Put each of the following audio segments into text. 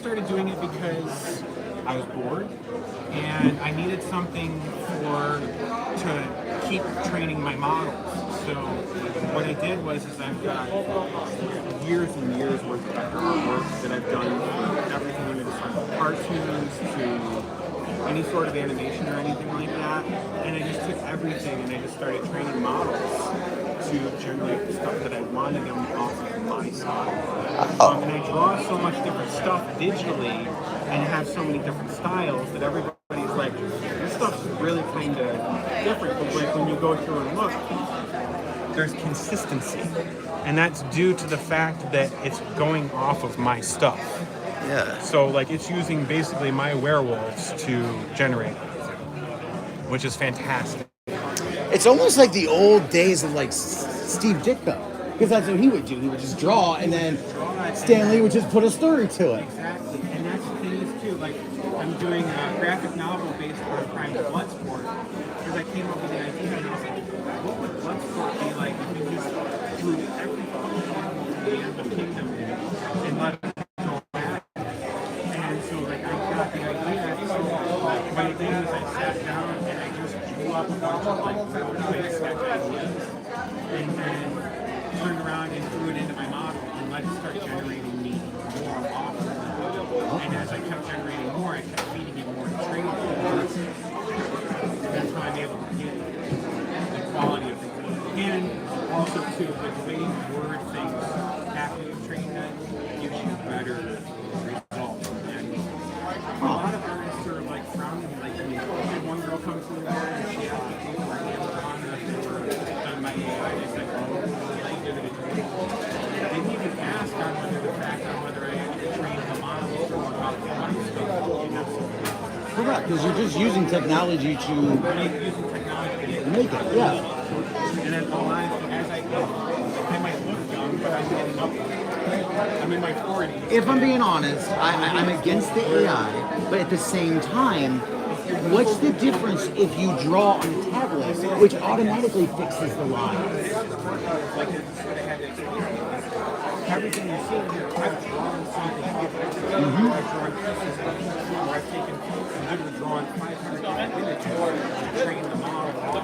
started doing it because I was bored and I needed something to keep training my models. So what I did was I've got years and years worth of artwork that I've done for everything from cartoons to any sort of animation or anything like that. And I just took everything and I just started training models to generate the stuff that I wanted them off of my style. And I draw so much different stuff digitally and have so many different styles that everybody's like, this stuff's really kind of different. But like when you go through and look, there's consistency. And that's due to the fact that it's going off of my stuff. Yeah. So like it's using basically my werewolves to generate everything, which is fantastic. It's almost like the old days of like Steve Ditko, because that's what he would do. He would just draw, and then Stan Lee would just put a story to it. Exactly, and that's the thing is too. Like I'm doing a graphic novel based on Prime Bloodsport because I came up with the idea and I was like, what would Bloodsport be like if we just threw every animal kingdom in and let it go back? And so like I got the idea. So what I did was I sat down and I just drew up a bunch of like quick sketch ideas and then turned around and threw it into my model and let it start generating me more often. And as I kept generating more, I kept feeding it more training. That's how I'm able to get the quality of things. And also too, with the way you word things after you've trained it, gives you better results. And a lot of artists are like frowning, like I had one girl come through there and she asked me for a on if they were done by AI. They said, oh, yeah, you did it. They didn't even ask on whether I actually trained the models or about the money stuff. Correct, because you're just using technology to make it. Yeah. And then as I might look young, but I'm getting up there. I'm in my 40s. If I'm being honest, I'm against the AI, but at the same time, what's the difference if you draw on a tablet, which automatically fixes the lines? Like this is what I had to explain. Everything you see here, I've drawn something different. I've drawn pieces of it, or I've taken and literally drawn 500 different images to train the model. Or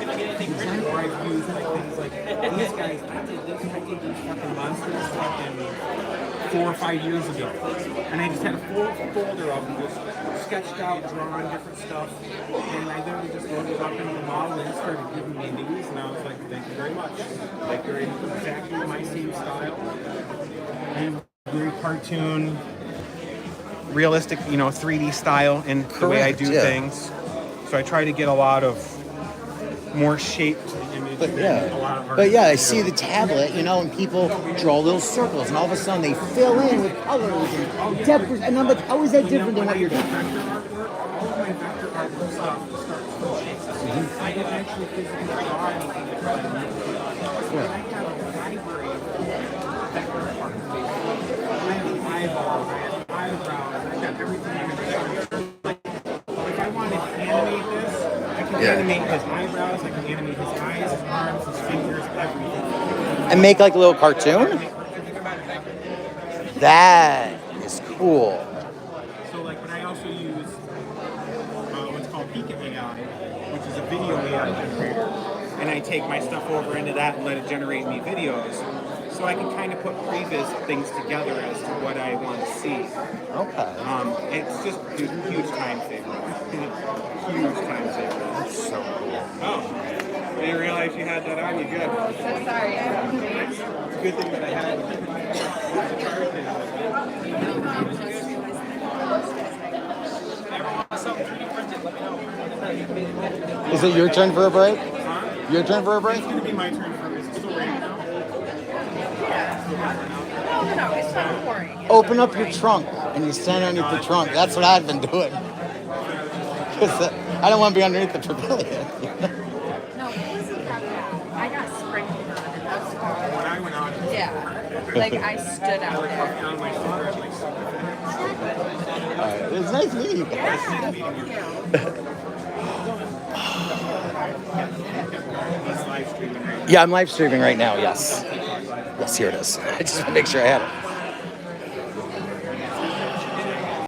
I've used like things like these guys. I did these fucking monsters fucking 4 or 5 years ago, and I just had a full folder of them, just sketched out, drawn different stuff, and I literally just loaded it up into the model and it started giving me these, and I was like, thank you very much. Like they're in exactly my same style. And very cartoon, realistic, 3D style in the way I do things. So I try to get a lot of more shape to the image. But yeah, I see the tablet, and people draw little circles, and all of a sudden they fill in with colors and depth. And I'm like, how is that different than what you're doing? All of my vector artwork stuff starts from shapes. I didn't actually physically draw anything that I have a library of vector art. I have eyeballs, I have eyebrows, I've got everything I can do. Like, if I wanted to animate this, I can animate his eyebrows, I can animate his eyes, his arms, his fingers, everything. And make like a little cartoon? That is cool. So like, but I also use what's called Pika AI, which is a video AI generator. And I take my stuff over into that and let it generate me videos. So I can kind of put previs things together as to what I want to see. Okay. It's just a huge time saver. Huge time saver. That's so cool. Oh, I didn't realize you had that on you. Good. So sorry. It's a good thing that I had the charge in. Is it your turn for a break? Huh? Your turn for a break? It's going to be my turn for this. It's still raining now. No, it's not pouring. Open up your trunk and you stand underneath the trunk. That's what I've been doing. Because I don't want to be underneath the pavilion. No, it wasn't that bad. I got sprinkled on and that's fine. When I went out, Yeah. Like I stood out there. down my shoulder, I'm like, Alright, it's nice meeting you guys. Yeah, thank you. he's live streaming right now. Yeah, I'm live streaming right now, yes. Yes, here it is. I just want to make sure I had it.